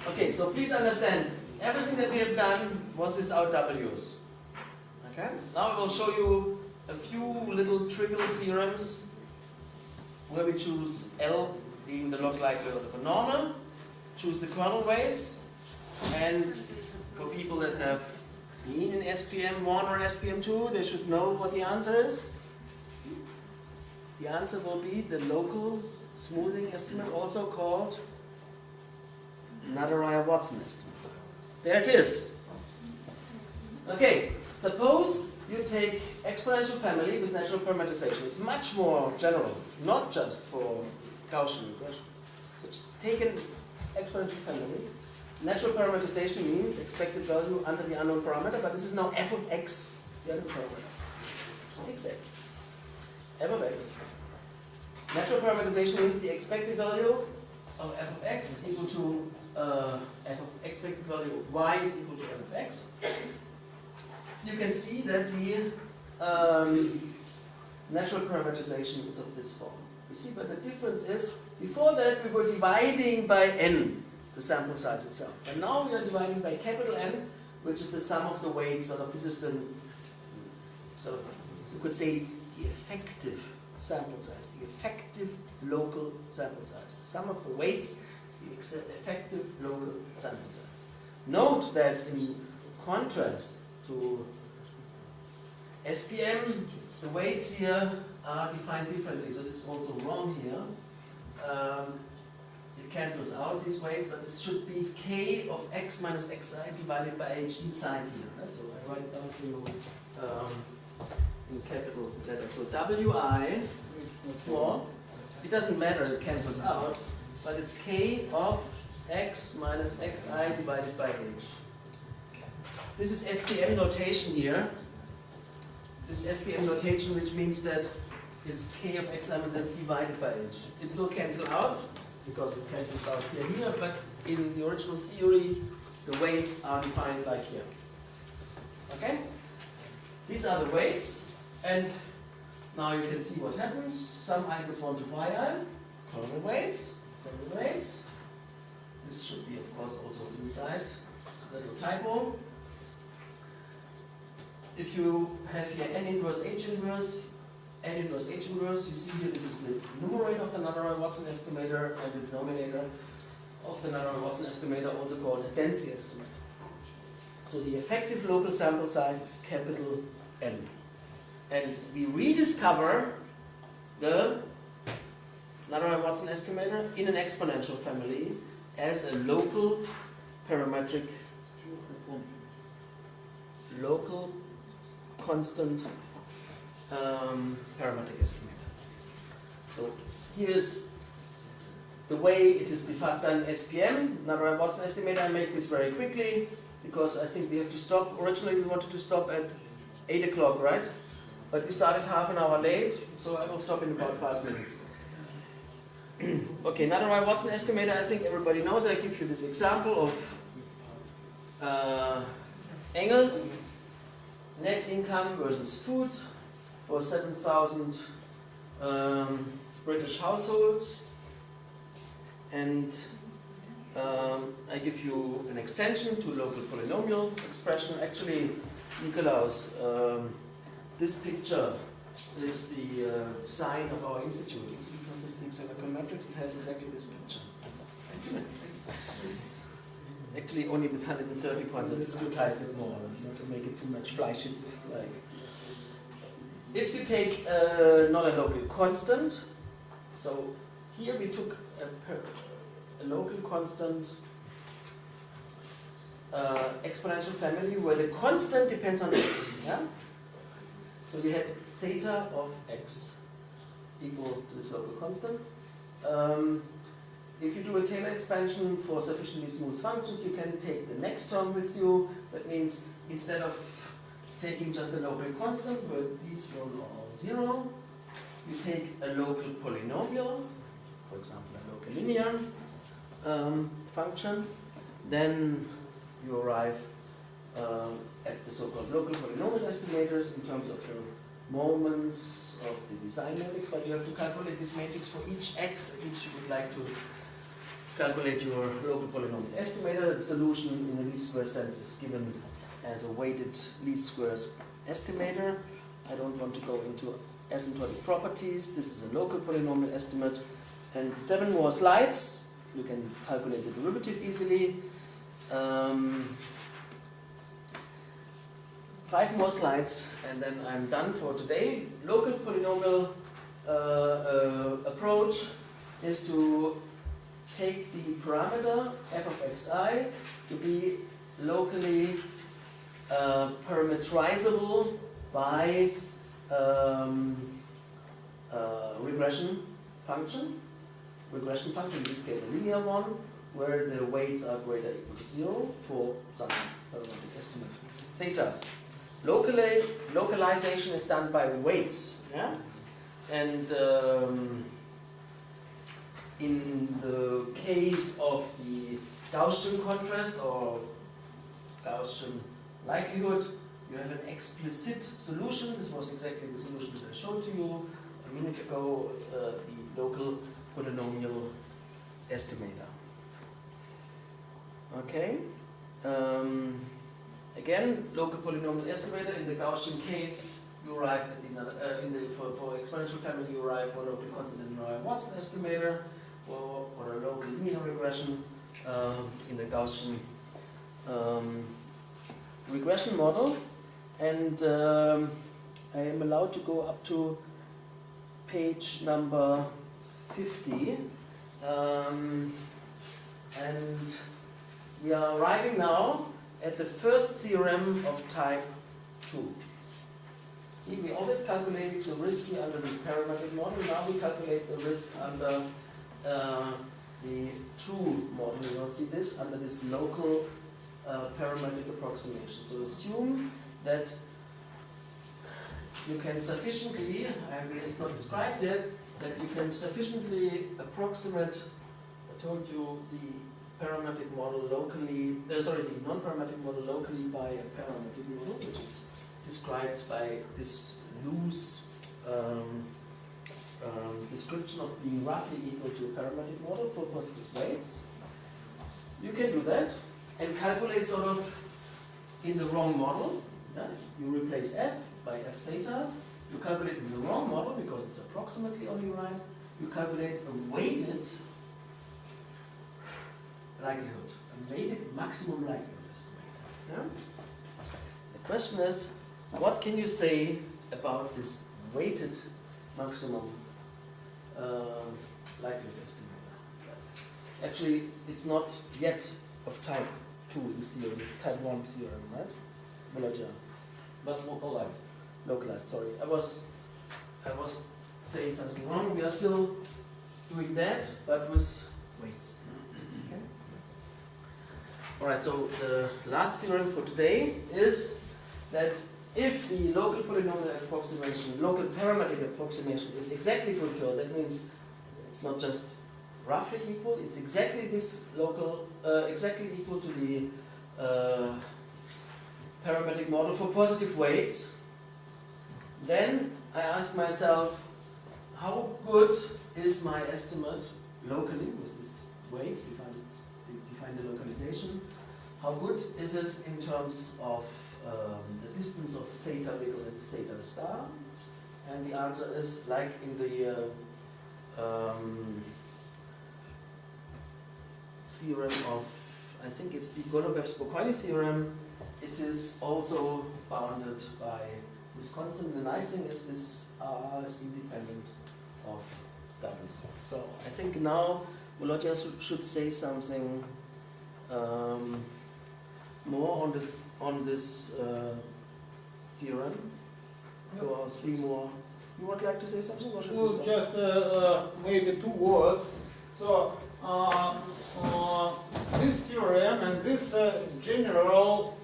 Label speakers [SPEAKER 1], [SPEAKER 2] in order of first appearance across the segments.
[SPEAKER 1] Okay, so please understand, everything that we have done was without W's. Okay? Now I will show you a few little trivial theorems where we choose L being the log likelihood of a normal, choose the kernel weights, and for people that have been in SPM1 or SPM2, they should know what the answer is. The answer will be the local smoothing estimate, also called Nadaraya-Watson estimate. There it is. Okay, suppose you take exponential family with natural parameterization. It's much more general, not just for Gaussian regression. So just take an exponential family. Natural parameterization means expected value under the unknown parameter, but this is now f of x, the unknown parameter. xx. f of x. Natural parameterization means the expected value of f of x is equal to f of expected value of y is equal to f of x. You can see that the natural parameterization is of this form. You see, but the difference is, before that we were dividing by n, the sample size itself. And now we are dividing by capital N, which is the sum of the weights. Sort of, this is the, sort of, you could say, the effective sample size, the effective local sample size. The sum of the weights is the effective local sample size. Note that in contrast to SPM, the weights here are defined differently. So this is also wrong here. It cancels out these weights, but this should be k of x minus xi divided by h inside here. Right? So I write it down for you in capital letters. So wi, small, it doesn't matter, it cancels out, but it's k of x minus xi divided by h. This is SPM notation here. This SPM notation, which means that it's k of xi minus x divided by h. It will cancel out, because it cancels out here, but in the original theory, the weights are defined like here. Okay? These are the weights, and now you can see what happens. Some I equals 1 to pi I, kernel weights. This should be, of course, also inside this little typo. If you have here n inverse h inverse, n inverse h inverse, you see here this is the numerator of the Nadaraya-Watson estimator and the denominator of the Nadaraya-Watson estimator, also called a density estimator. So the effective local sample size is capital N. And we rediscover the Nadaraya-Watson estimator in an exponential family as a local parametric, local constant parametric estimator. So here's the way it is defined done in SPM, Nadaraya-Watson estimator. I make this very quickly because I think we have to stop. Originally we wanted to stop at 8 o'clock, right? But we started half an hour late, so I will stop in about 5 minutes. Okay, Nadaraya-Watson estimator, I think everybody knows. I give you this example of Engel, net income versus food for 7,000 British households. And I give you an extension to local polynomial expression. Actually, Nikolaus, this picture is the sign of our institute, Institute for Statistics and Econometrics. It has exactly this picture. Actually, only with 130 points, so let's disguise it more, not to make it too much flashy. Like, if you take not a local constant, so here we took a local constant exponential family where the constant depends on x. Yeah? So we had theta of x equal to this local constant. If you do a Taylor expansion for sufficiently smooth functions, you can take the next term with you. That means instead of taking just a local constant where these will all 0, you take a local polynomial, for example a local linear function, then you arrive at the so-called local polynomial estimators in terms of your moments of the design matrix, but you have to calculate this matrix for each x at which you would like to calculate your local polynomial estimator. The solution in the least square sense is given as a weighted least squares estimator. I don't want to go into asymptotic properties. This is a local polynomial estimate. And 7 more slides. You can calculate the derivative easily. 5 more slides, and then I'm done for today. Local polynomial approach is to take the parameter f of xi to be locally parametrizable by regression function. Regression function, in this case a linear one, where the weights are greater or equal to 0 for some parametric estimate theta. Localization is done by weights, yeah? And in the case of the Gaussian contrast or Gaussian likelihood, you have an explicit solution. This was exactly the solution that I showed to you a minute ago, the local polynomial estimator. Okay. Again, local polynomial estimator. In the Gaussian case, you arrive at the for exponential family, you arrive for local constant and you arrive Watson estimator. For a local linear regression, in the Gaussian regression model, and I am allowed to go up to page number 50, and we are arriving now at the first theorem of type 2. See, we always calculated the risk here under the parametric model. Now we calculate the risk under the true model. You will see this under this local parametric approximation. So assume that you can sufficiently, I agree it's not described yet, that you can sufficiently approximate, I told you, the parametric model locally, the non-parametric model locally by a parametric model, which is described by this loose description of being roughly equal to a parametric model for positive weights. You can do that and calculate sort of in the wrong model. Yeah? You replace f by f theta. You calculate in the wrong model because it's approximately only right. You calculate a weighted likelihood, a weighted maximum likelihood estimate. Yeah? The question is, what can you say about this weighted maximum likelihood estimator? Actually, it's not yet of type 2 this theorem, it's type 1 theorem, right?
[SPEAKER 2] But localized.
[SPEAKER 1] Localized, sorry. I was saying something wrong. We are still doing that, but with weights. Okay. Alright, so the last theorem for today is that if the local polynomial approximation, local parametric approximation is exactly fulfilled, that means it's not just roughly equal, it's exactly this local, exactly equal to the parametric model for positive weights, then I ask myself, how good is my estimate locally with these weights, define the localization, how good is it in terms of the distance of theta bigger than theta star? And the answer is like in the theorem of, I think it's the Golubov-Spokojny theorem, it is also bounded by this constant. The nice thing is this R is independent of W. So I think now Volodya should say something more on this theorem. Two or three more. You would like to say something? Or should we stop?
[SPEAKER 3] Just maybe 2 words. So this theorem and this general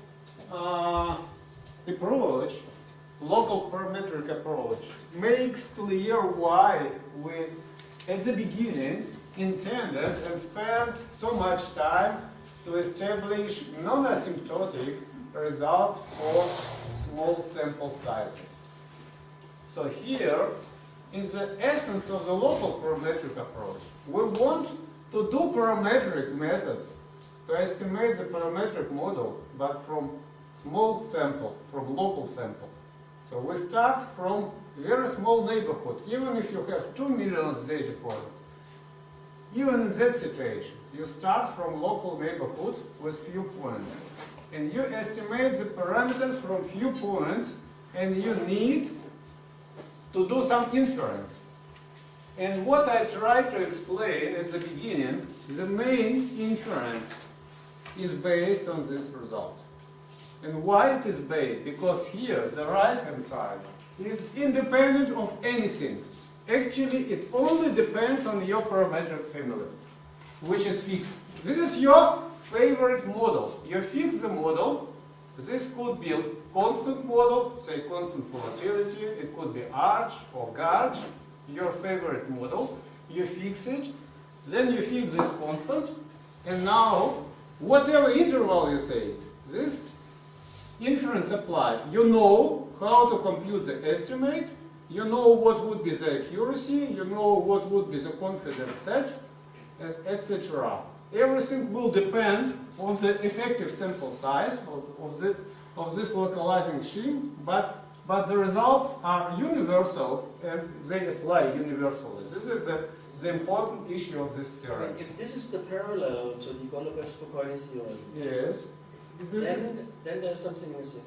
[SPEAKER 3] approach, local parametric approach, makes clear why we, at the beginning, intended and spent so much time to establish non-asymptotic results for small sample sizes. So here, in the essence of the local parametric approach, we want to do parametric methods, to estimate the parametric model, but from small sample, from local sample. So we start from very small neighborhood, even if you have 2 million data points. Even in that situation, you start from local neighborhood with few points. And you estimate the parameters from few points, and you need to do some inference. And what I tried to explain at the beginning, the main inference is based on this result. And why it is based? Because here, the right-hand side is independent of anything. Actually, it only depends on your parametric family, which is fixed. This is your favorite model. You fix the model. This could be a constant model, say constant volatility. It could be arch or gauge, your favorite model. You fix it. Then you fix this constant. And now, whatever interval you take, this inference applied. You know how to compute the estimate. You know what would be the accuracy. You know what would be the confidence set, etc. Everything will depend on the effective sample size of this localizing scheme, but the results are universal and they apply universally. This is the important issue of this theorem.
[SPEAKER 1] If this is the parallel to the Golombek-Spokojny theorem,
[SPEAKER 3] Yes.
[SPEAKER 1] then there's something missing.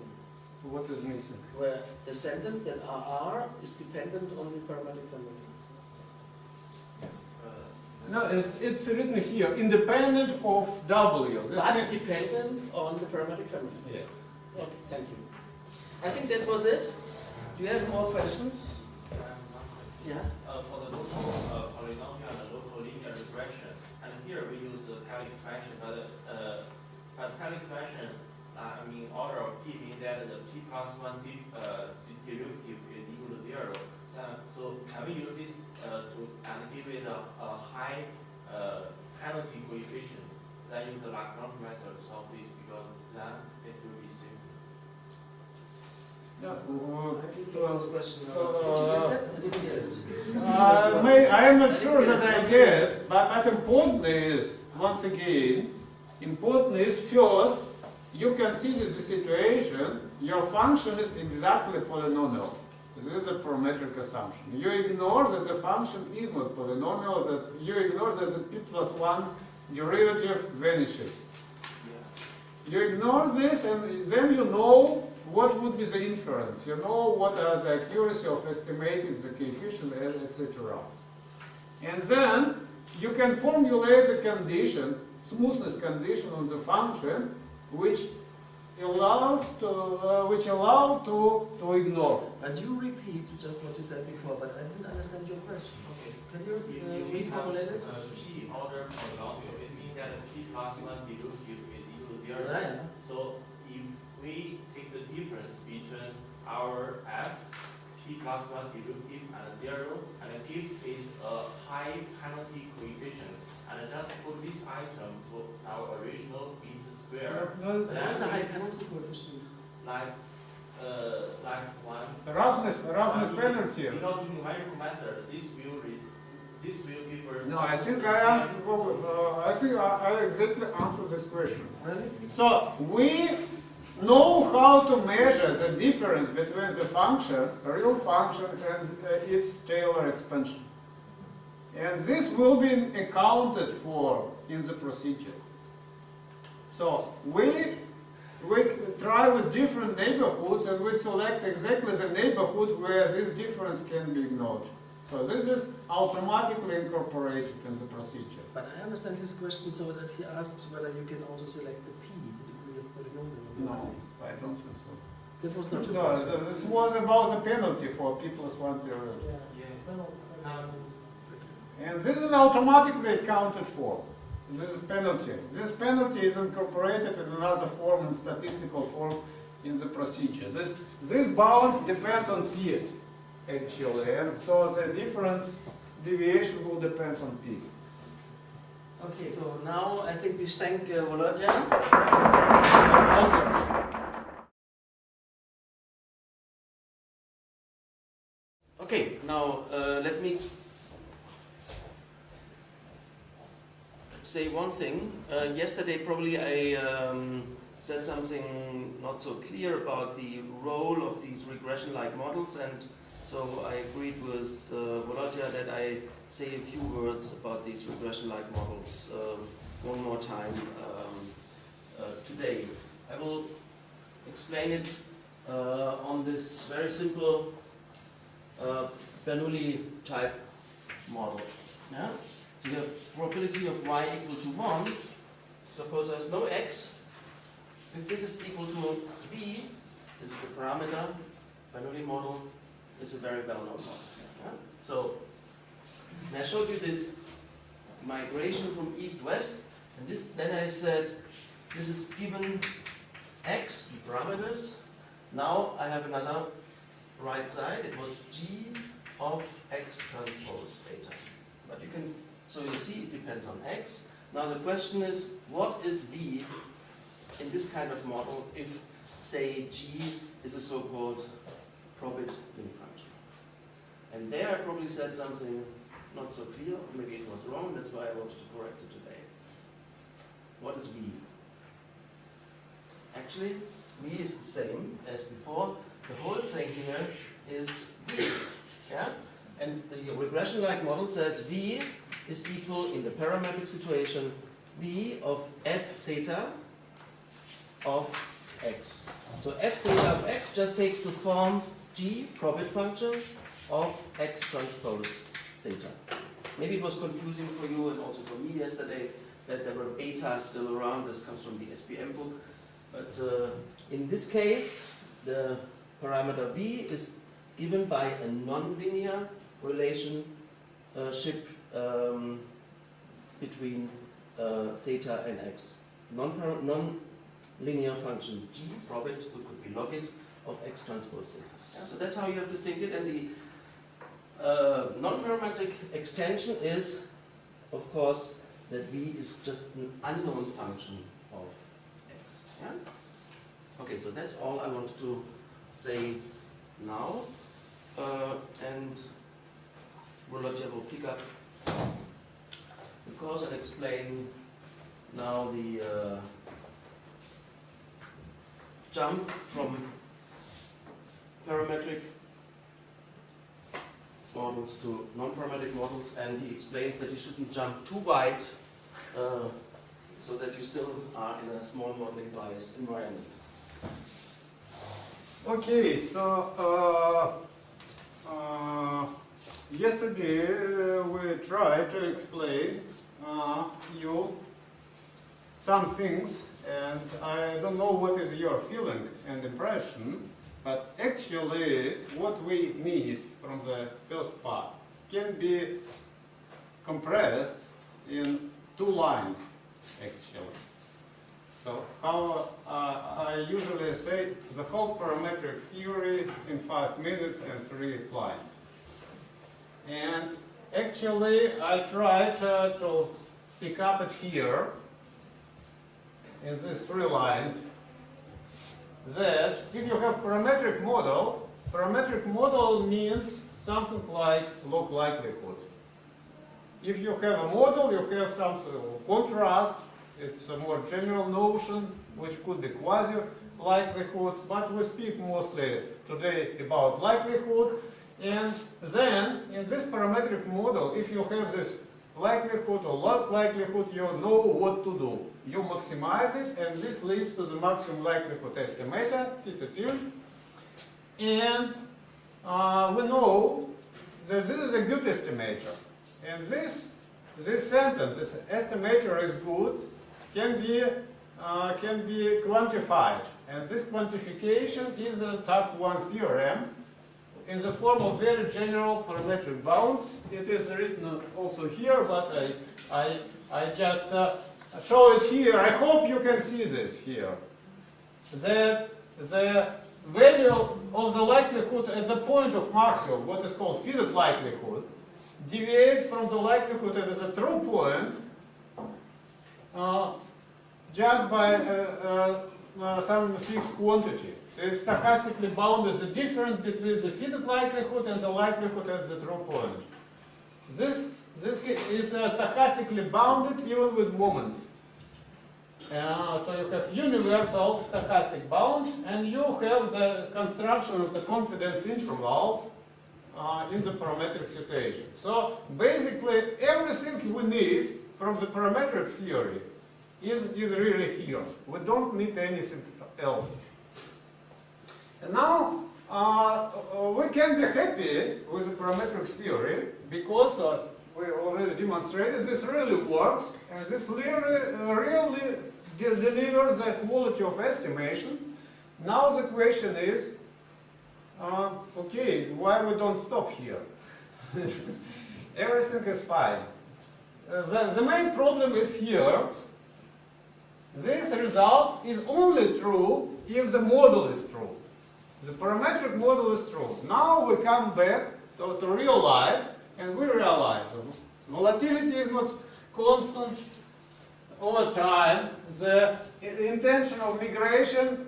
[SPEAKER 3] What is missing?
[SPEAKER 1] Where the sentence that R is dependent on the parametric family.
[SPEAKER 3] No, it's written here, independent of W.
[SPEAKER 1] But dependent on the parametric family.
[SPEAKER 3] Yes.
[SPEAKER 1] Okay, thank you. I think that was it. Do you have more questions? Yeah?
[SPEAKER 4] For the local polynomial and local linear regression, and here we use the Taylor expansion, but Taylor expansion, I mean, order of p means that the p plus 1 derivative is equal to 0. So can we use this and give it a high penalty coefficient? Then use the Lagrange method to solve this, because then it will be simple.
[SPEAKER 3] Yeah,
[SPEAKER 1] I didn't get this question. Did you get that? I didn't get it.
[SPEAKER 3] I am not sure that I get it, but important is, once again, important is first, you consider the situation, your function is exactly polynomial. This is a parametric assumption. You ignore that the function is not polynomial, that you ignore that the p plus 1 derivative vanishes. You ignore this, and then you know what would be the inference. You know what are the accuracy of estimating the coefficient, etc. And then you can formulate the condition, smoothness condition on the function, which allow to ignore.
[SPEAKER 1] And you repeat just what you said before, but I didn't understand your question. Okay. Can you reformulate it?
[SPEAKER 4] P order polynomial, it means that p plus 1 derivative is equal to 0.
[SPEAKER 1] Yeah.
[SPEAKER 4] So if we take the difference between our f, p plus 1 derivative and 0, and give it a high penalty coefficient, and just put this item to our original b squared.
[SPEAKER 1] That is a high penalty coefficient.
[SPEAKER 4] Like one.
[SPEAKER 3] Roughness penalty.
[SPEAKER 4] Because in numerical method, this will give us.
[SPEAKER 3] No, I think I exactly answered this question.
[SPEAKER 1] Really?
[SPEAKER 3] So we know how to measure the difference between the function, a real function, and its Taylor expansion. And this will be accounted for in the procedure. So we try with different neighborhoods, and we select exactly the neighborhood where this difference can be ignored. So this is automatically incorporated in the procedure.
[SPEAKER 1] But I understand his question so that he asks whether you can also select the p, the degree of polynomial.
[SPEAKER 3] No, I don't think so.
[SPEAKER 1] That was not
[SPEAKER 3] So this was about the penalty for p plus 1 0.
[SPEAKER 1] Yeah.
[SPEAKER 3] And this is automatically accounted for. This is penalty. This penalty is incorporated in another form, in statistical form, in the procedure. This bound depends on p, actually, and so the difference deviation will depend on p.
[SPEAKER 1] Okay, so now I think we thank Volodya. Okay, now let me say one thing. Yesterday probably I said something not so clear about the role of these regression-like models, and so I agreed with Volodya that I say a few words about these regression-like models one more time today. I will explain it on this very simple Bernoulli type model. Yeah? So you have probability of y equal to 1. Suppose there's no x. If this is equal to v, this is the parameter, Bernoulli model is a very well-known model. Yeah? So I showed you this migration from east-west, and then I said this is given x, the parameters. Now I have another right side. It was g of x transpose theta. But you can, so you see it depends on x. Now the question is, what is v in this kind of model if, say, g is a so-called probit unit function? And there I probably said something not so clear, or maybe it was wrong, that's why I wanted to correct it today. What is v? Actually, v is the same as before. The whole thing here is v. Yeah? And the regression-like model says v is equal, in the parametric situation, v of f theta of x. So f theta of x just takes the form g, probit function, of x transpose theta. Maybe it was confusing for you and also for me yesterday that there were betas still around. This comes from the SPM book. But in this case, the parameter v is given by a nonlinear relationship between theta and x. Non-linear function g, probit, could be logit of x transpose theta. Yeah, so that's how you have to think it. And the non-parametric extension is, of course, that v is just an unknown function of x. Yeah? Okay, so that's all I wanted to say now. And Volodya will pick up the course and explain now the jump from parametric models to non-parametric models, and he explains that you shouldn't jump too wide so that you still are in a small modeling bias environment.
[SPEAKER 3] Okay, so yesterday we tried to explain you some things, and I don't know what is your feeling and impression, but actually what we need from the first part can be compressed in 2 lines, actually. So how I usually say the whole parametric theory in 5 minutes and 3 lines. And actually I tried to pick up it here in these 3 lines, that if you have parametric model means something like log likelihood. If you have a model, you have some sort of contrast. It's a more general notion, which could be quasi-likelihood, but we speak mostly today about likelihood. And then, in this parametric model, if you have this likelihood or log likelihood, you know what to do. You maximize it, and this leads to the maximum likelihood estimator, theta tilde. And we know that this is a good estimator. And this sentence, this estimator is good, can be quantified. And this quantification is a type 1 theorem in the form of very general parametric bound. It is written also here, but I just show it here. I hope you can see this here. That the value of the likelihood at the point of maximum, what is called fitted likelihood, deviates from the likelihood at the true point just by some fixed quantity. So it's stochastically bounded, the difference between the fitted likelihood and the likelihood at the true point. This this is stochastically bounded even with moments. So you have universal stochastic bounds, and you have the construction of the confidence intervals in the parametric situation. So basically, everything we need from the parametric theory is really here. We don't need anything else. And now we can be happy with the parametric theory because we already demonstrated this really works, and this really delivers the quality of estimation. Now the question is, okay, why we don't stop here? Everything is fine. The main problem is here. This result is only true if the model is true. The parametric model is true. Now we come back to real life, and we realize volatility is not constant over time. The intention of migration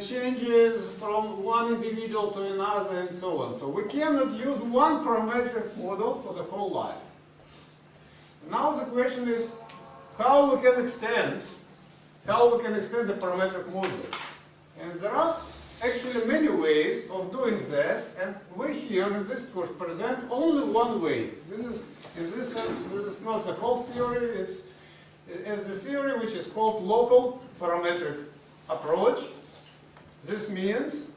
[SPEAKER 3] changes from one individual to another, and so on. So we cannot use one parametric model for the whole life. Now the question is how we can extend the parametric model. And there are actually many ways of doing that, and we here in this course present only one way. This is, in this sense, this is not the whole theory, it's the theory which is called local parametric approach. This means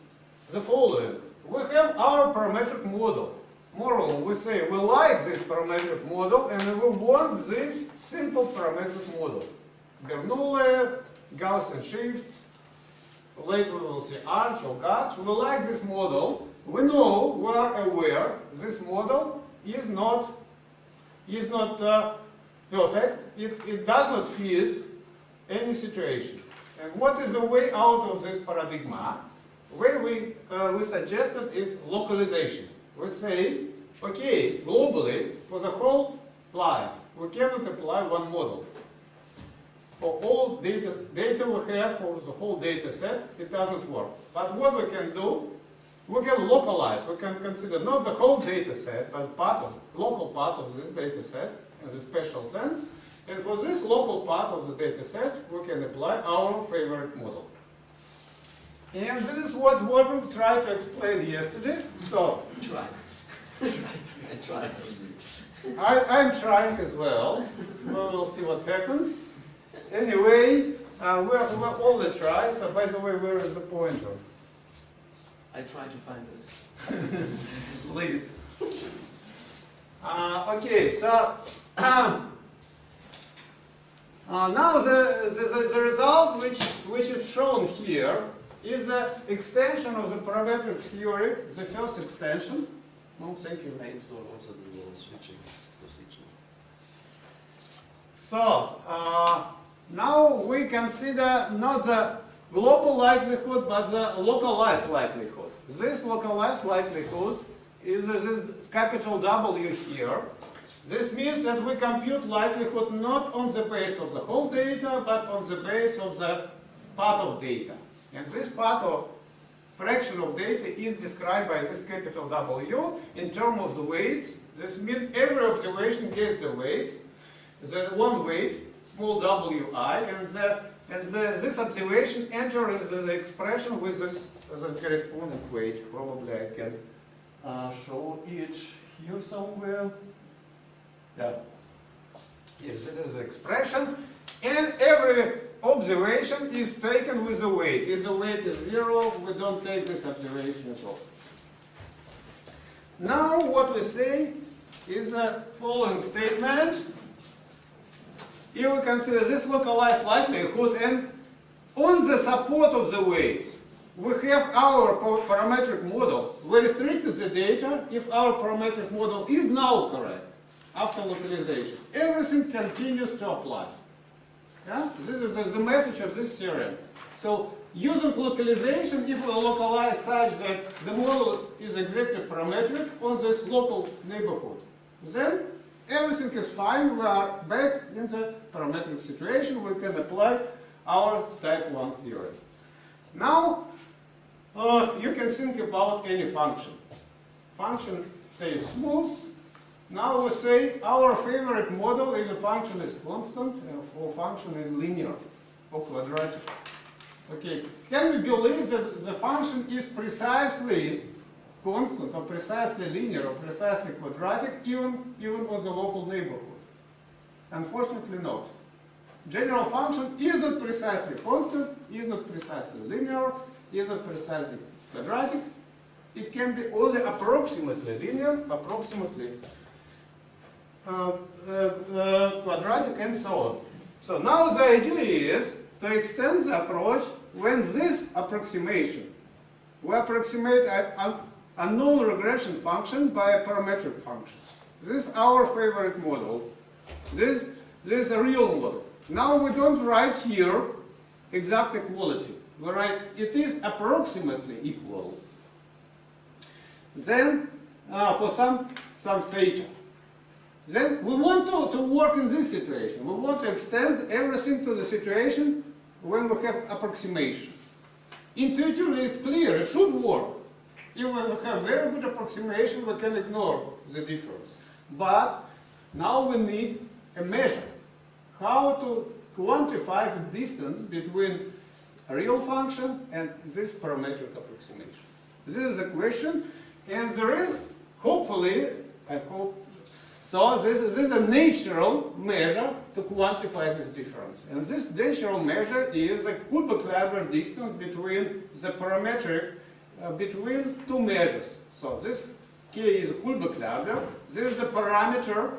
[SPEAKER 3] the following. We have our parametric model. Moreover, we say we like this parametric model and we want this simple parametric model. Bernoulli, Gaussian shift, later we will see arch or gauge. We like this model. We know, we are aware, this model is not perfect. It does not fit any situation. And what is the way out of this paradigm? The way we suggested is localization. We say, okay, globally, for the whole life, we cannot apply one model. For all data we have for the whole data set, it doesn't work. But what we can do, we can localize. We can consider not the whole data set, but local part of this data set in a special sense. And for this local part of the data set, we can apply our favorite model. And this is what Wolfgang tried to explain yesterday. So,
[SPEAKER 1] I tried.
[SPEAKER 3] I'm trying as well. We'll see what happens. Anyway, we're all the try. So, by the way, where is the pointer?
[SPEAKER 1] I tried to find it.
[SPEAKER 3] Please. Okay, so now the result which is shown here is the extension of the parametric theory, the first extension. No, thank you.
[SPEAKER 1] I installed also the switching procedure.
[SPEAKER 3] So now we consider not the global likelihood, but the localized likelihood. This localized likelihood is this capital W here. This means that we compute likelihood not on the base of the whole data, but on the base of the part of data. And this part of fraction of data is described by this capital W in terms of the weights. This means every observation gets the weights, the one weight, small wi, and this observation enters the expression with this the corresponding weight. Probably I can show it here somewhere. Yeah. Yes, this is the expression, and every observation is taken with a weight. If the weight is 0, we don't take this observation at all. Now what we say is the following statement. If we consider this localized likelihood, and on the support of the weights, we have our parametric model. We restricted the data if our parametric model is now correct after localization. Everything continues to apply. Yeah? This is the message of this theorem. So using localization, if we localize such that the model is exactly parametric on this local neighborhood, then everything is fine. We are back in the parametric situation. We can apply our type 1 theorem. Now, you can think about any function. Function, say, smooth, now we say our favorite model is a function is constant and for function is linear or quadratic. Okay, can we believe that the function is precisely constant or precisely linear or precisely quadratic even on the local neighborhood? Unfortunately not. General function is not precisely constant, is not precisely linear, is not precisely quadratic. It can be only approximately linear, approximately quadratic, and so on. So now the idea is to extend the approach when this approximation, we approximate a known regression function by a parametric function. This is our favorite model. This is a real model. Now we don't write here exact equality. We write it is approximately equal. Then for some theta. Then we want to work in this situation. We want to extend everything to the situation when we have approximation. Intuitively it's clear, it should work. If we have very good approximation, we can ignore the difference. But now we need a measure. How to quantify the distance between a real function and this parametric approximation. This is the question, and there is, hopefully, I hope, so this is a natural measure to quantify this difference. And this natural measure is a Kullback-Leibler distance between the parametric, between two measures. So this K is a Kullback-Leibler. This is a parameter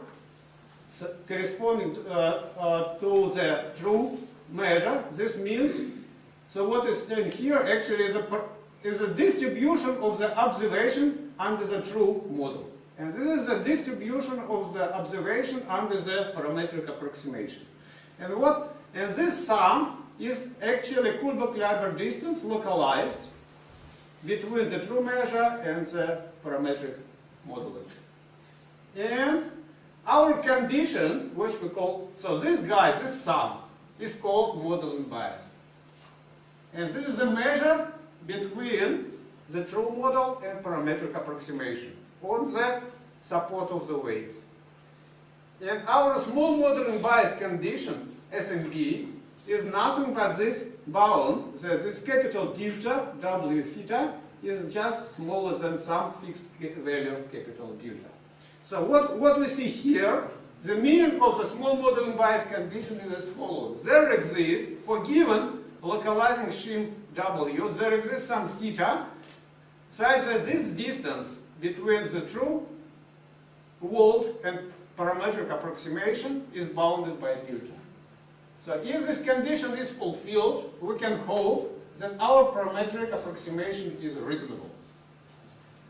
[SPEAKER 3] corresponding to the true measure. This means, so what is staying here actually is a distribution of the observation under the true model. And this is the distribution of the observation under the parametric approximation. And this sum is actually Kullback-Leibler distance localized between the true measure and the parametric modeling. And our condition, which we call, so this sum, is called modeling bias. And this is a measure between the true model and parametric approximation on the support of the weights. And our small modeling bias condition, SMB, is nothing but this bound, that this capital delta, W theta, is just smaller than some fixed value of capital delta. So what we see here, the meaning of the small modeling bias condition is as follows. There exists, for given localizing shim W, there exists some theta such that this distance between the true world and parametric approximation is bounded by delta. So if this condition is fulfilled, we can hope that our parametric approximation is reasonable.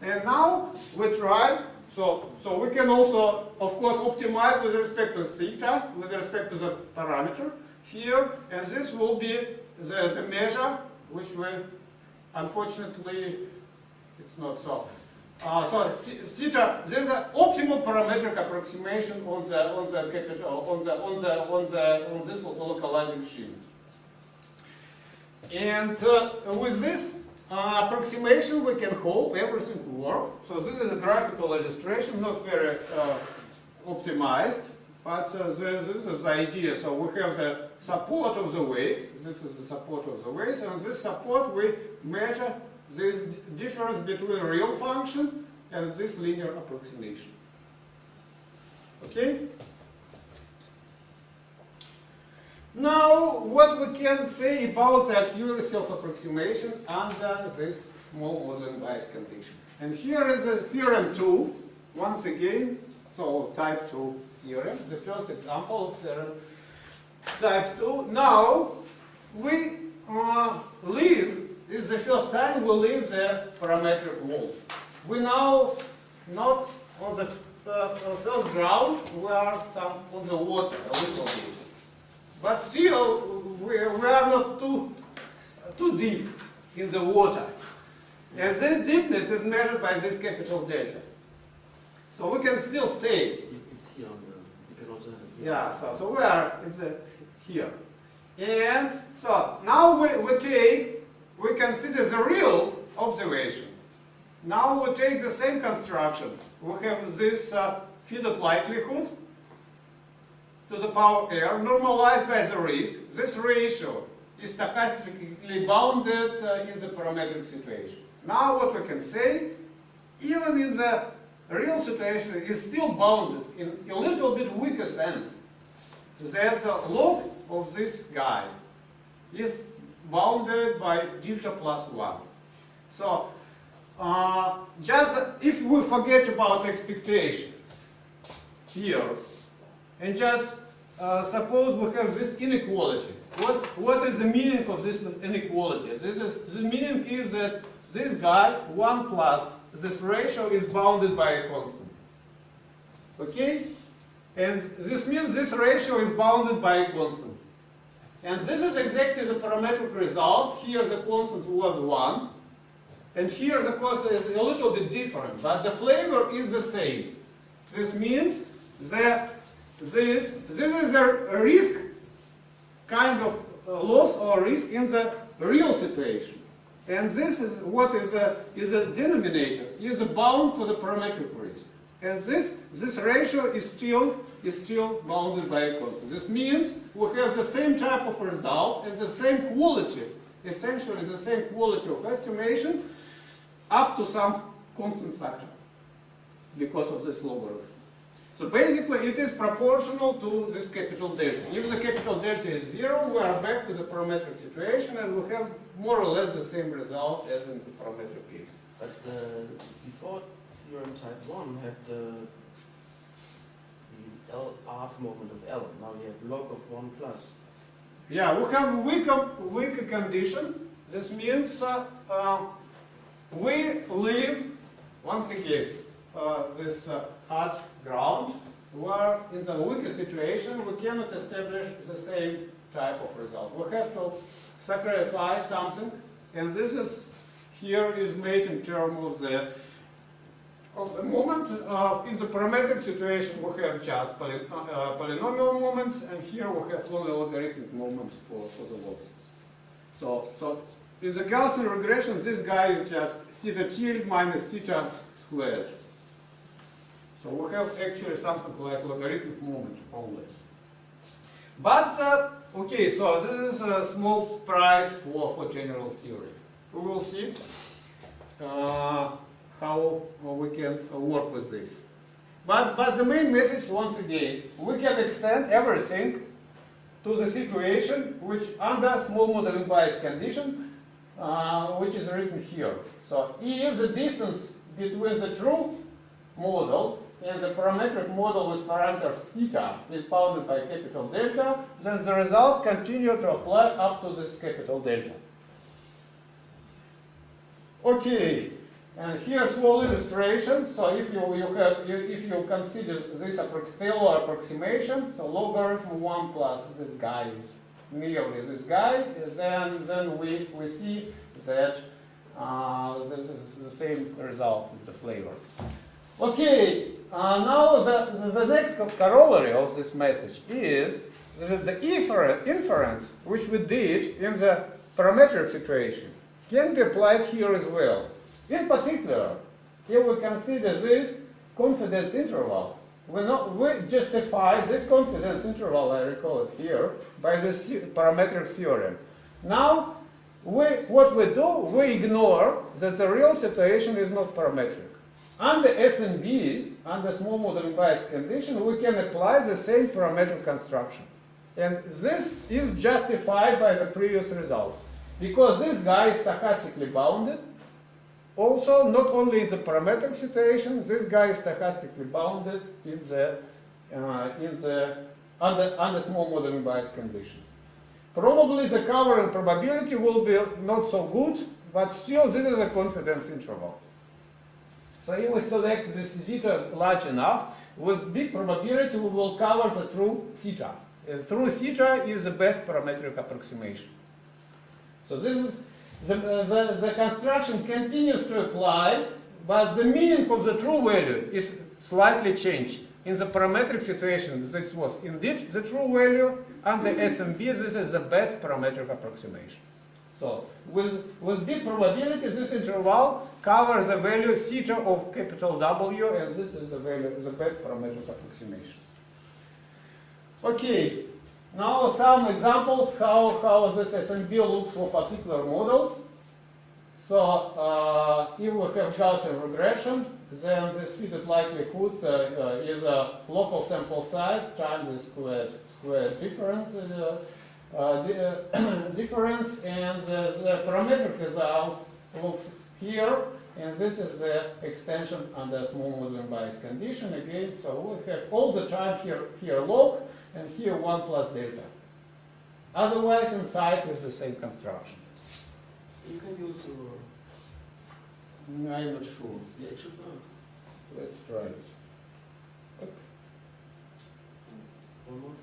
[SPEAKER 3] And now we try, so we can also, of course, optimize with respect to theta, with respect to the parameter here, and this will be the measure which will, unfortunately, it's not so. So theta, there's an optimal parametric approximation on this localizing shim. And with this approximation, we can hope everything works. So this is a graphical illustration, not very optimized, but this is the idea. So we have the support of the weights. This is the support of the weights, and this support we measure this difference between real function and this linear approximation. Okay? Now, what we can say about the accuracy of approximation under this small modeling bias condition. And here is a theorem 2, once again, so type 2 theorem, the first example of theorem type 2. Now, we this is the first time we leave the parametric world. We now not on the first ground, we are on the water a little bit. But still, we are not too deep in the water. And this deepness is measured by this capital delta. So we can still stay.
[SPEAKER 1] It's here on the, if you also have it.
[SPEAKER 3] Yeah, so we are here. And so now we consider the real observation. Now we take the same construction. We have this fitted likelihood to the power r normalized by the risk. This ratio is stochastically bounded in the parametric situation. Now what we can say, even in the real situation, it is still bounded in a little bit weaker sense, that the log of this guy is bounded by delta plus 1. So just if we forget about expectation here, and just suppose we have this inequality. What is the meaning of this inequality? The meaning is that this guy, 1 plus, this ratio is bounded by a constant. Okay? And this means this ratio is bounded by a constant. And this is exactly the parametric result. Here the constant was 1. And here the constant is a little bit different, but the flavor is the same. This means that this is a risk, kind of loss or risk in the real situation. And this is what is a denominator, is a bound for the parametric risk. And this ratio is still bounded by a constant. This means we have the same type of result and the same quality, essentially the same quality of estimation up to some constant factor because of this logarithm. So basically it is proportional to this capital delta. If the capital delta is 0, we are back to the parametric situation and we have more or less the same result as in the parametric case.
[SPEAKER 1] But before theorem type 1 had the R's moment of L. Now we have log of 1 plus.
[SPEAKER 3] Yeah, we have weaker condition. This means we leave, once again, this hard ground, where in the weaker situation we cannot establish the same type of result. We have to sacrifice something, and this is here is made in terms of the moment. In the parametric situation we have just polynomial moments, and here we have only logarithmic moments for the losses. So in the Gaussian regression, this guy is just theta tilde minus theta squared. So we have actually something like logarithmic moment only. But, okay, so this is a small price for general theory. We will see how we can work with this. But the main message, once again, we can extend everything to the situation which under small modeling bias condition, which is written here. So if the distance between the true model and the parametric model with parameter theta is bounded by capital delta, then the results continue to apply up to this capital delta. Okay, and here a small illustration. So if you consider this Taylor approximation, so logarithm 1 plus this guy is merely this guy, then we see that this is the same result in the flavor. Okay, now the next corollary of this message is that the inference which we did in the parametric situation can be applied here as well. In particular, here we consider this confidence interval. We justify this confidence interval, I recall it here, by this parametric theorem. Now, what we do, we ignore that the real situation is not parametric. Under SMB, under small modeling bias condition, we can apply the same parametric construction. And this is justified by the previous result. Because this guy is stochastically bounded. Also, not only in the parametric situation, this guy is stochastically bounded in under small modeling bias condition. Probably the covering probability will be not so good, but still this is a confidence interval. So if we select this zeta large enough, with big probability we will cover the true theta. True theta is the best parametric approximation. So this is the construction continues to apply, but the meaning of the true value is slightly changed. In the parametric situation, this was indeed the true value. Under SMB, this is the best parametric approximation. So with big probability, this interval covers the value theta of capital W, and this is the value, the best parametric approximation. Okay, now some examples how this SMB looks for particular models. So if we have Gaussian regression, then the fitted likelihood is a local sample size times the squared difference, and the parametric result looks here, and this is the extension under small modeling bias condition again. So we have all the time here log, and here 1 plus delta. Otherwise, inside is the same construction.
[SPEAKER 1] You can use your.
[SPEAKER 3] I'm not sure.
[SPEAKER 1] Yeah, it should work.
[SPEAKER 3] Let's try it.
[SPEAKER 1] One more time.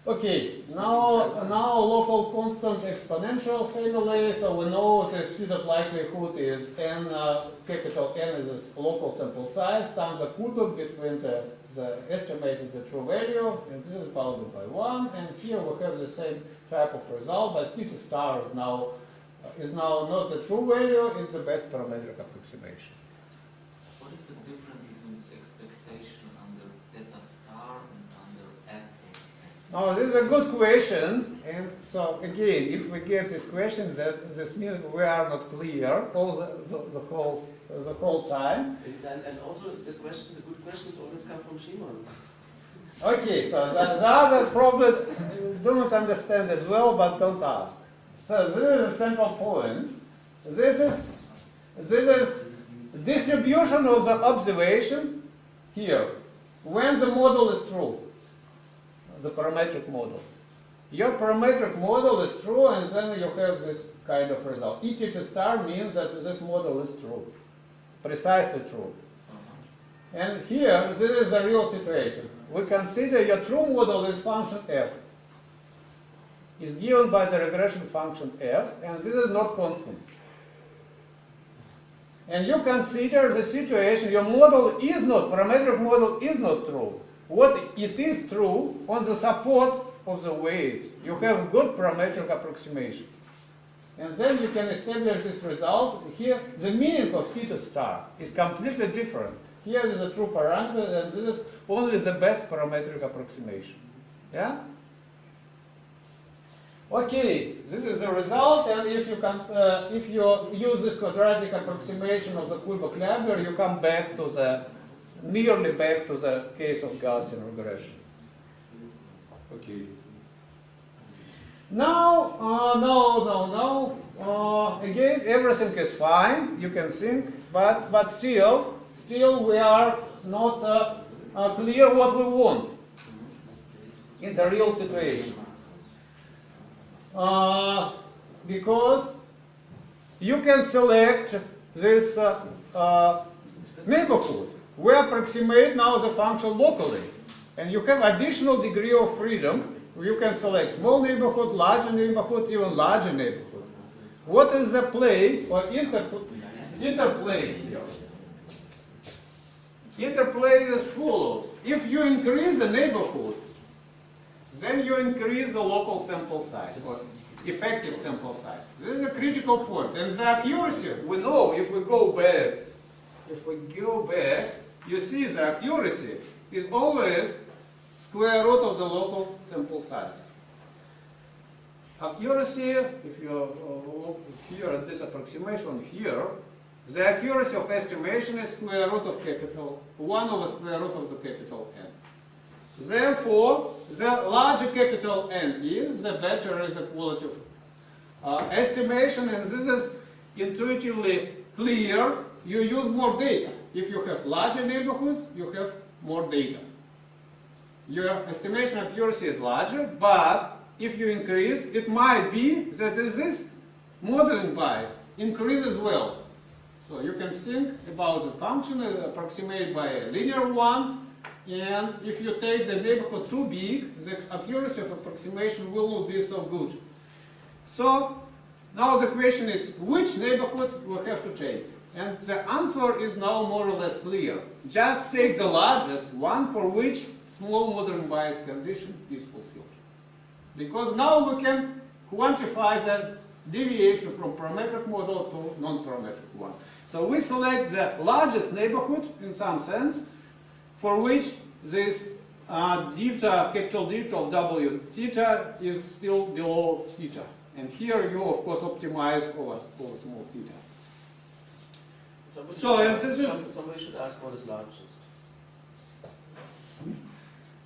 [SPEAKER 3] Okay, now local constant exponential family. So we know the fitted likelihood is n capital N is the local sample size times the product between the estimated the true value, and this is bounded by 1. And here we have the same type of result, but theta star is now not the true value; it's the best parametric approximation.
[SPEAKER 5] What is the difference between this expectation under theta star and under f of x?
[SPEAKER 3] Now, this is a good question, and so again, if we get this question, this means we are not clear all the whole time.
[SPEAKER 1] And also the good questions always come from Shimon.
[SPEAKER 3] Okay, so the other problem do not understand as well, but don't ask. So this is the central point. This is distribution of the observation here when the model is true, the parametric model. Your parametric model is true, and then you have this kind of result. E theta star means that this model is true, precisely true. And here, this is a real situation. We consider your true model is function f. Is given by the regression function f, and this is not constant. And you consider the situation, your model is not, parametric model is not true. What it is true on the support of the weights. You have good parametric approximation. And then you can establish this result. Here, the meaning of theta star is completely different. Here is a true parameter, and this is only the best parametric approximation. Yeah? Okay, this is the result, and if you use this quadratic approximation of the Kullback-Leibler, you come back to nearly back to the case of Gaussian regression. Okay. Now, again, everything is fine. You can think, but still we are not clear what we want in the real situation. Because you can select this neighborhood. We approximate now the function locally, and you have additional degree of freedom. You can select small neighborhood, larger neighborhood, even larger neighborhood. What is the play or interplay here? Interplay is as follows. If you increase the neighborhood, then you increase the local sample size, or effective sample size. This is a critical point. And the accuracy, we know if we go back, you see the accuracy is always square root of the local sample size. Accuracy, if you look here at this approximation here, the accuracy of estimation is square root of capital 1 over square root of the capital N. Therefore, the larger capital N is, the better is the quality of estimation, and this is intuitively clear. You use more data. If you have larger neighborhood, you have more data. Your estimation accuracy is larger, but if you increase, it might be that this modeling bias increases well. So you can think about the function approximated by a linear one, and if you take the neighborhood too big, the accuracy of approximation will not be so good. So now the question is, which neighborhood we have to take? And the answer is now more or less clear. Just take the largest one for which small modeling bias condition is fulfilled. Because now we can quantify the deviation from parametric model to non-parametric one. So we select the largest neighborhood in some sense, for which this delta, capital delta of W theta is still below theta. And here you, of course, optimize over small theta.
[SPEAKER 1] Somebody should ask what is largest.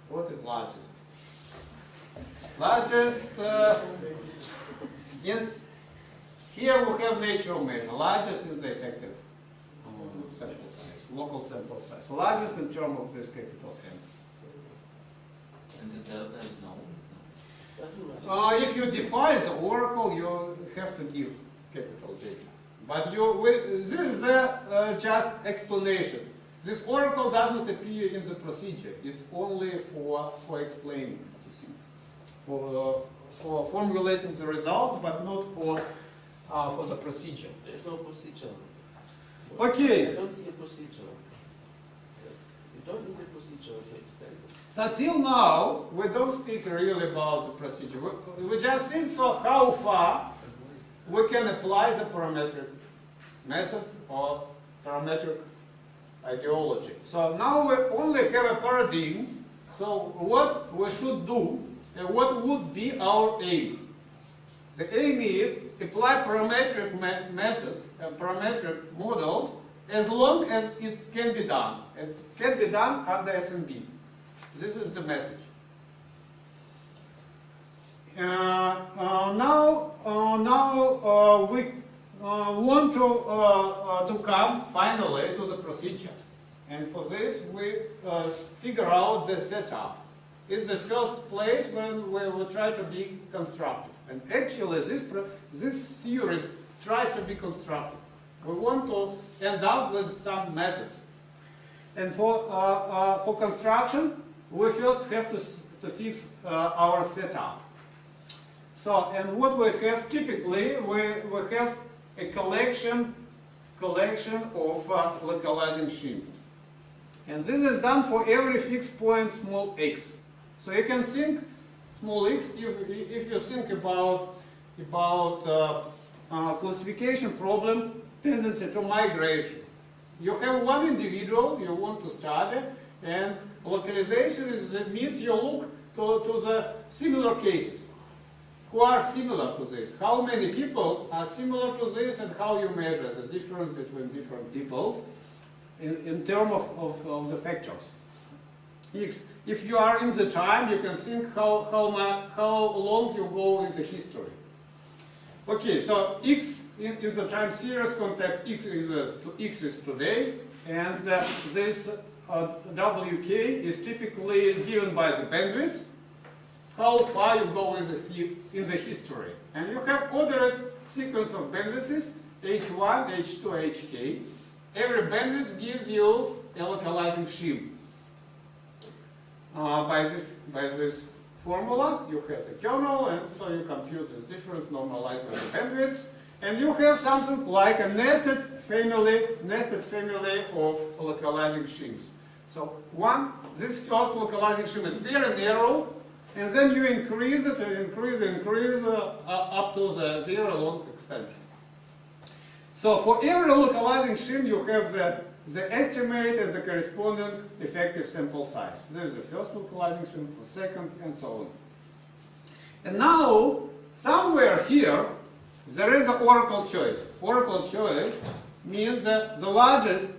[SPEAKER 3] What is largest? Largest, here we have natural measure, largest in the effective sample size, local sample size. Largest in terms of this capital N.
[SPEAKER 5] And the delta is known.
[SPEAKER 3] If you define the oracle, you have to give capital data. But this is just explanation. This oracle does not appear in the procedure. It's only for explaining the things, for formulating the results, but not for the procedure.
[SPEAKER 1] There is no procedure.
[SPEAKER 3] Okay.
[SPEAKER 1] I don't see a procedure. You don't need a procedure to explain this.
[SPEAKER 3] So till now, we don't speak really about the procedure. We just think so how far we can apply the parametric methods or parametric ideology. So now we only have a paradigm. So what we should do and what would be our aim? The aim is apply parametric methods and parametric models as long as it can be done. It can be done under SNB. This is the message. Now we want to come finally to the procedure. And for this, we figure out the setup. It's the first place when we try to be constructive. And actually, this theory tries to be constructive. We want to end up with some methods. And for construction, we first have to fix our setup. So, and what we have typically, we have a collection of localizing shim. And this is done for every fixed point small x. So you can think small x if you think about classification problem, tendency to migration. You have one individual you want to study, and localization means you look to the similar cases. Who are similar to this? How many people are similar to this, and how you measure the difference between different peoples in terms of the factors. If you are in the time, you can think how long you go in the history. Okay, so x in the time series context, x is today, and this wk is typically given by the bandwidth. How far you go in the history. And you have ordered sequence of bandwidths, h1, h2, hk. Every bandwidth gives you a localizing shim. By this formula, you have the kernel, and so you compute this difference normalized by the bandwidths. And you have something like a nested family of localizing shims. So this first localizing shim is very narrow, and then you increase it and increase up to the very long extent. So for every localizing shim, you have the estimate and the corresponding effective sample size. This is the first localizing shim, the second, and so on. And now, somewhere here, there is an oracle choice. Oracle choice means that the largest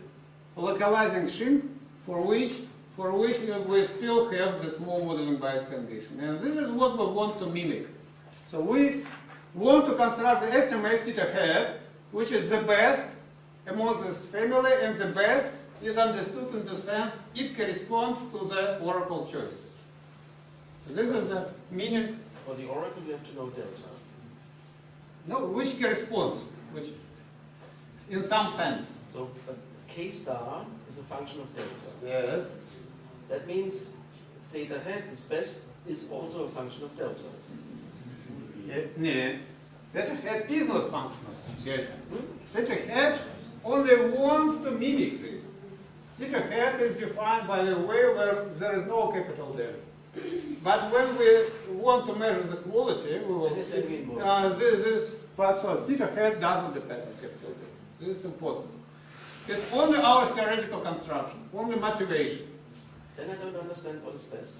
[SPEAKER 3] localizing shim for which we still have the small modeling bias condition. And this is what we want to mimic. So we want to construct the estimate theta hat, which is the best among this family, and the best is understood in the sense it corresponds to the oracle choice. This is the meaning.
[SPEAKER 1] For the oracle, you have to know delta.
[SPEAKER 3] No, which corresponds, which, in some sense.
[SPEAKER 1] So k star is a function of delta.
[SPEAKER 3] Yes.
[SPEAKER 1] That means theta hat is best is also a function of delta.
[SPEAKER 3] No, theta hat is not functional. Theta hat only wants to mimic this. Theta hat is defined by a way where there is no capital there. But when we want to measure the quality, we will see but so theta hat doesn't depend on capital D. This is important. It's only our theoretical construction, only motivation.
[SPEAKER 1] Then I don't understand what is best.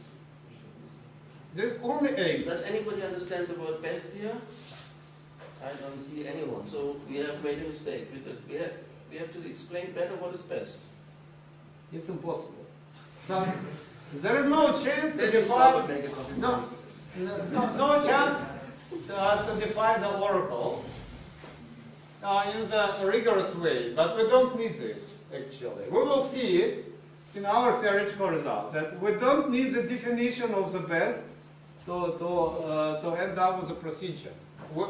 [SPEAKER 3] There's only A.
[SPEAKER 1] Does anybody understand the word best here? I don't see anyone. So we have made a mistake. We have to explain better what is best.
[SPEAKER 3] It's impossible. So there is no chance to
[SPEAKER 1] Then you start
[SPEAKER 3] define.
[SPEAKER 1] with make a coffee.
[SPEAKER 3] No chance to define the oracle in the rigorous way, but we don't need this actually. We will see it in our theoretical results that we don't need the definition of the best to end up with a procedure. We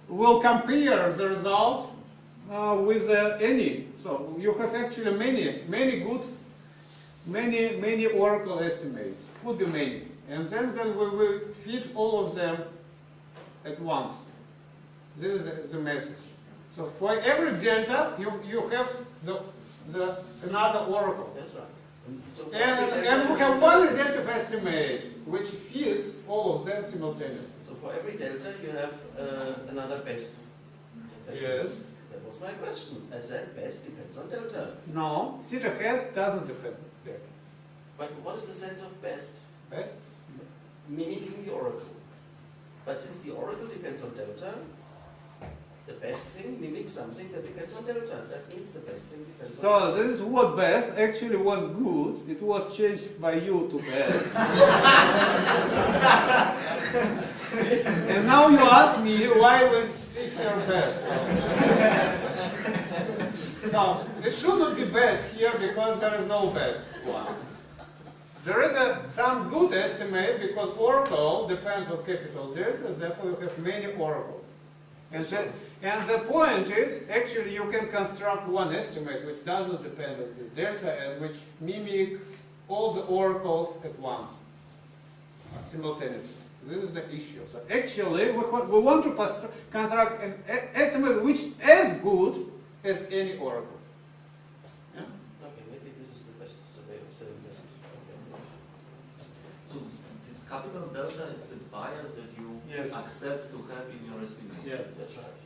[SPEAKER 3] will compare the result with any. So you have actually many oracle estimates, could be many, and then we will feed all of them at once. This is the message. So for every delta, you have another oracle.
[SPEAKER 1] That's right. So
[SPEAKER 3] And we have one identity estimate which feeds all of them simultaneously.
[SPEAKER 1] So for every delta, you have another best.
[SPEAKER 3] Yes.
[SPEAKER 1] That was my question. I said best depends on delta.
[SPEAKER 3] No, theta hat doesn't depend on delta.
[SPEAKER 1] But what is the sense of best?
[SPEAKER 3] Best?
[SPEAKER 1] Mimicking the oracle. But since the oracle depends on delta, the best thing mimics something that depends on delta. That means the best thing depends on delta.
[SPEAKER 3] So this word best actually was good. It was changed by you to best. And now you ask me why we see here best. So it should not be best here because there is no best one. There is some good estimate because oracle depends on capital delta, therefore you have many oracles. And the point is, actually you can construct one estimate which does not depend on this delta and which mimics all the oracles at once, simultaneously. This is the issue. So actually we want to construct an estimate which is as good as any oracle. Yeah?
[SPEAKER 1] Okay, maybe this is the best way of saying best. Okay.
[SPEAKER 5] So this capital delta is the bias that you accept to have in your estimation.
[SPEAKER 3] Yeah.
[SPEAKER 1] That's right.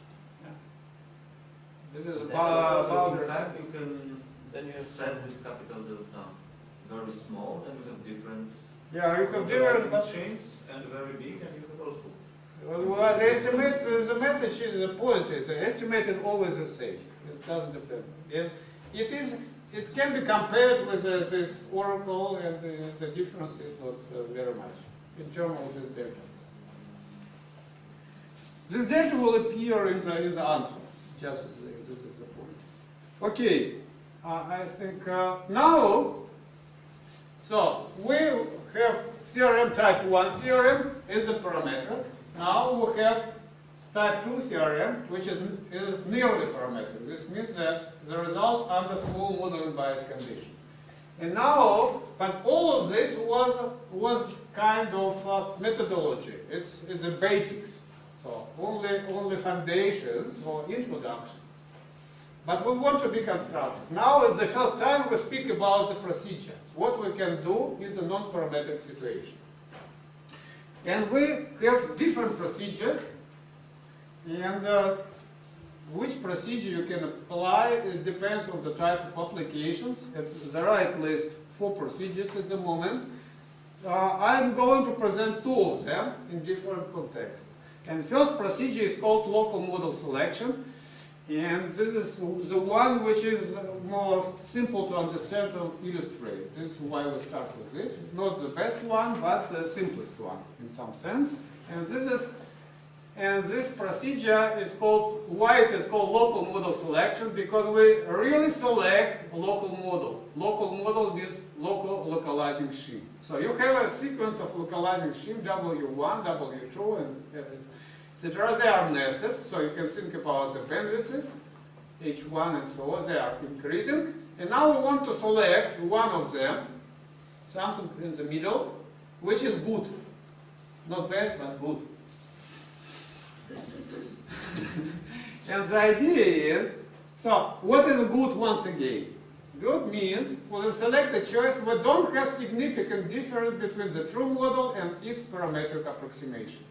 [SPEAKER 3] This is
[SPEAKER 5] So
[SPEAKER 3] about
[SPEAKER 5] in fact, you can
[SPEAKER 1] Then you have
[SPEAKER 5] set this capital delta very small, and you have different
[SPEAKER 3] you have different
[SPEAKER 5] chains, and very big, and you have also.
[SPEAKER 3] well, the estimate, the message is, the point is, the estimate is always the same. It doesn't depend. It can be compared with this oracle, and the difference is not very much in terms of this delta. This delta will appear in the answer. Just this is the point. Okay, I think now. So we have theorem type 1 theorem is a parametric. Now we have type 2 theorem, which is nearly parametric. This means that the result under small modeling bias condition. And now, but all of this was kind of methodology. It's the basics. So only foundations or introduction. But we want to be constructive. Now is the first time we speak about the procedure. What we can do in the non-parametric situation. And we have different procedures. And which procedure you can apply, it depends on the type of applications. There are at least 4 procedures at the moment. I'm going to present 2 of them in different contexts. And first procedure is called local model selection. And this is the one which is more simple to understand and illustrate. This is why we start with it. Not the best one, but the simplest one in some sense. And this procedure is called, why it is called local model selection, because we really select local model. Local model means localizing scheme. So you have a sequence of localizing scheme, W1, W2, and etc. They are nested, so you can think about the bandwidths, H1 and so on, they are increasing. And now we want to select one of them, something in the middle, which is good. Not best, but good. And the idea is, so what is good once again? Good means for the selected choice we don't have significant difference between the true model and its parametric approximation.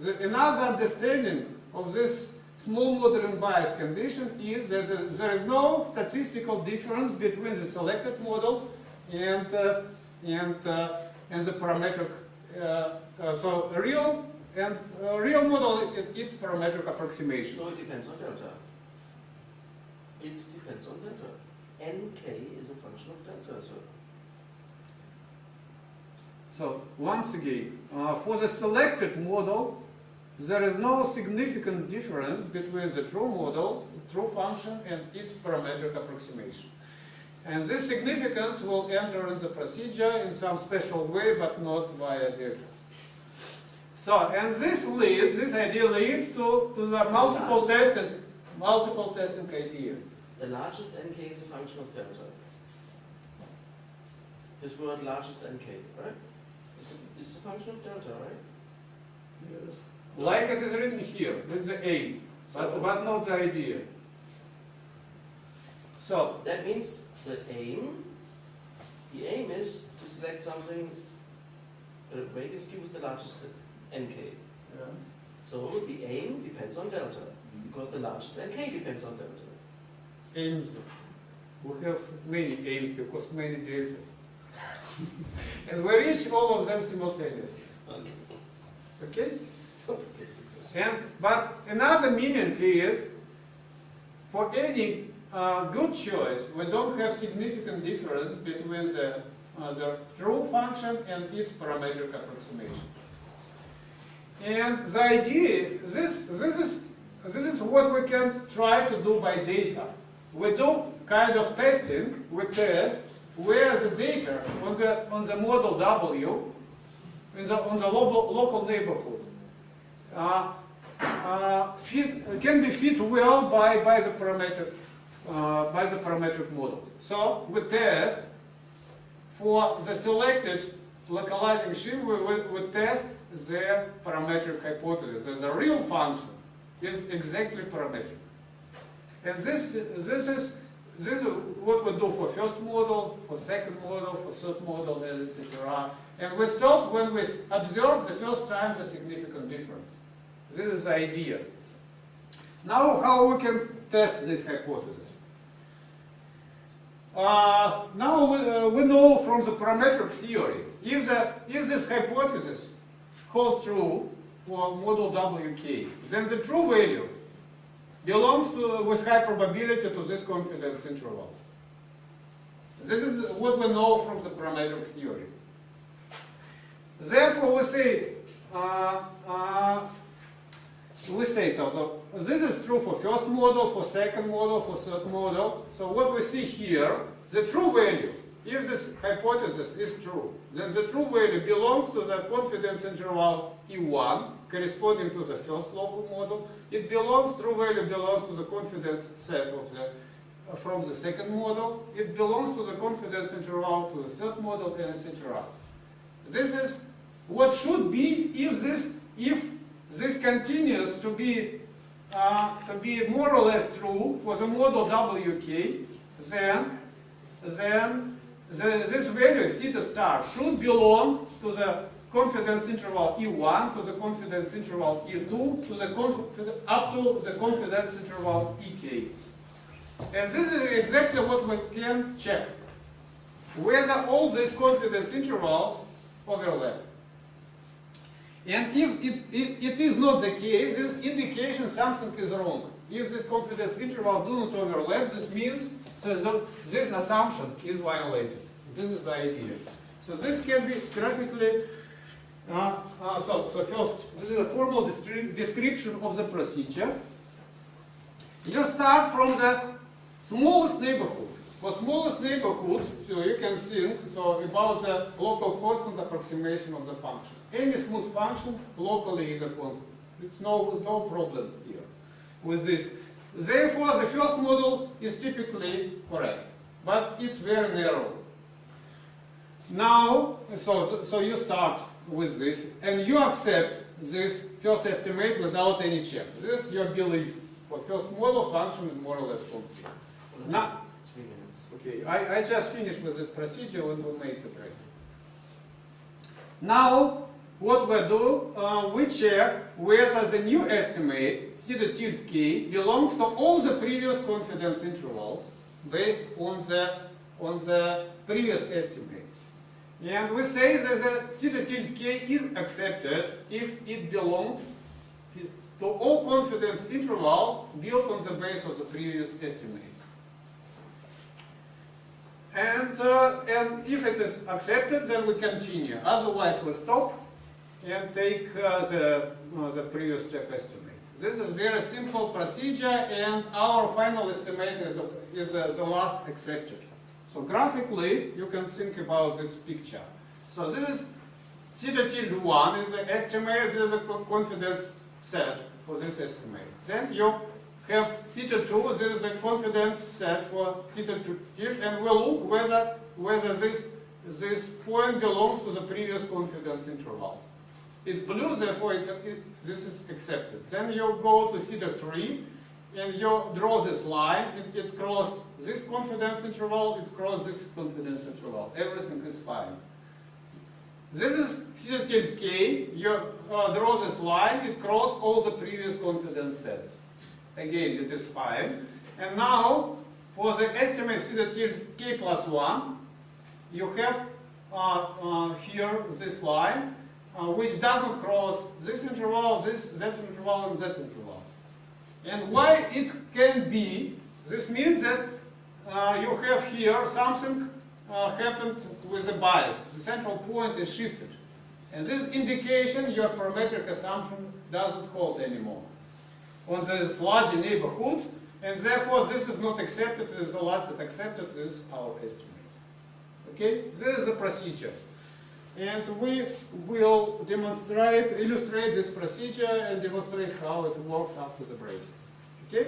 [SPEAKER 3] Another understanding of this small modeling bias condition is that there is no statistical difference between the selected model and the parametric. So real model its parametric approximation.
[SPEAKER 1] So it depends on delta. It depends on delta. Nk is a function of delta.
[SPEAKER 3] So once again, for the selected model, there is no significant difference between the true model, true function, and its parametric approximation. And this significance will enter in the procedure in some special way, but not via delta. So, and this idea leads to the multiple testing idea.
[SPEAKER 1] The largest nk is a function of delta. This word largest nk, right? It's a function of delta, right?
[SPEAKER 3] Yes. Like it is written here, with the aim, but not the idea. So
[SPEAKER 1] that means the aim is to select something, radius cube is the largest nk.
[SPEAKER 3] yeah.
[SPEAKER 1] So the aim depends on delta, because the largest nk depends on delta.
[SPEAKER 3] Aims. We have many aims because many deltas. And we reach all of them simultaneously. Okay? But another meaning is, for any good choice, we don't have significant difference between the true function and its parametric approximation. And the idea, this is what we can try to do by data. We do kind of testing. We test where the data on the model W on the local neighborhood can be fit well by the parametric model. So we test for the selected localizing scheme. We test the parametric hypothesis that the real function is exactly parametric. And this is what we do for first model, for second model, for third model, etc. And we stop when we observe the first time the significant difference. This is the idea. Now, how we can test this hypothesis? Now we know from the parametric theory, if this hypothesis holds true for model WK, then the true value belongs to, with high probability, to this confidence interval. This is what we know from the parametric theory. Therefore, we say so this is true for first model, for second model, for third model. So what we see here, the true value, if this hypothesis is true, then the true value belongs to the confidence interval E1, corresponding to the first local model. It belongs, true value belongs to the confidence set of from the second model. It belongs to the confidence interval to the third model, and etc. This is what should be if this continues to be more or less true for the model WK, then this value theta star should belong to the confidence interval E1, to the confidence interval E2, up to the confidence interval EK. And this is exactly what we can check, whether all these confidence intervals overlap. And if it is not the case, this indication something is wrong. If this confidence interval do not overlap, this means this assumption is violated. This is the idea. So this can be graphically. So first, this is a formal description of the procedure. You start from the smallest neighborhood. For smallest neighborhood, so you can think about the local constant approximation of the function. Any smooth function locally is a constant. It's no problem here with this. Therefore, the first model is typically correct, but it's very narrow. Now, so you start with this, and you accept this first estimate without any check. This is your belief. For first model, function is more or less constant. Now,
[SPEAKER 1] 3 minutes.
[SPEAKER 3] Okay, I just finished with this procedure when we make the break. Now, what we do, we check whether the new estimate, theta tilde k, belongs to all the previous confidence intervals based on the previous estimates. And we say that the theta tilde k is accepted if it belongs to all confidence interval built on the base of the previous estimates. And if it is accepted, then we continue. Otherwise, we stop and take the previous check estimate. This is very simple procedure, and our final estimate is the last accepted. So graphically, you can think about this picture. So this is theta tilde 1 is the estimate, this is a confidence set for this estimate. Then you have theta 2, there is a confidence set for theta 2 tilde, and we'll look whether this point belongs to the previous confidence interval. It's blue, therefore this is accepted. Then you go to theta 3, and you draw this line, it crosses this confidence interval, it crosses this confidence interval. Everything is fine. This is theta tilde k, you draw this line, it crosses all the previous confidence sets. Again, it is fine. And now, for the estimate theta tilde k plus 1, you have here this line, which doesn't cross this interval, that interval, and that interval. And why it can be, this means that you have here something happened with a bias. The central point is shifted. And this indication your parametric assumption doesn't hold anymore on this large neighborhood, and therefore this is not accepted. It is the last that accepted. This is our estimate. Okay, this is the procedure. And we will illustrate this procedure and demonstrate how it works after the break. Okay?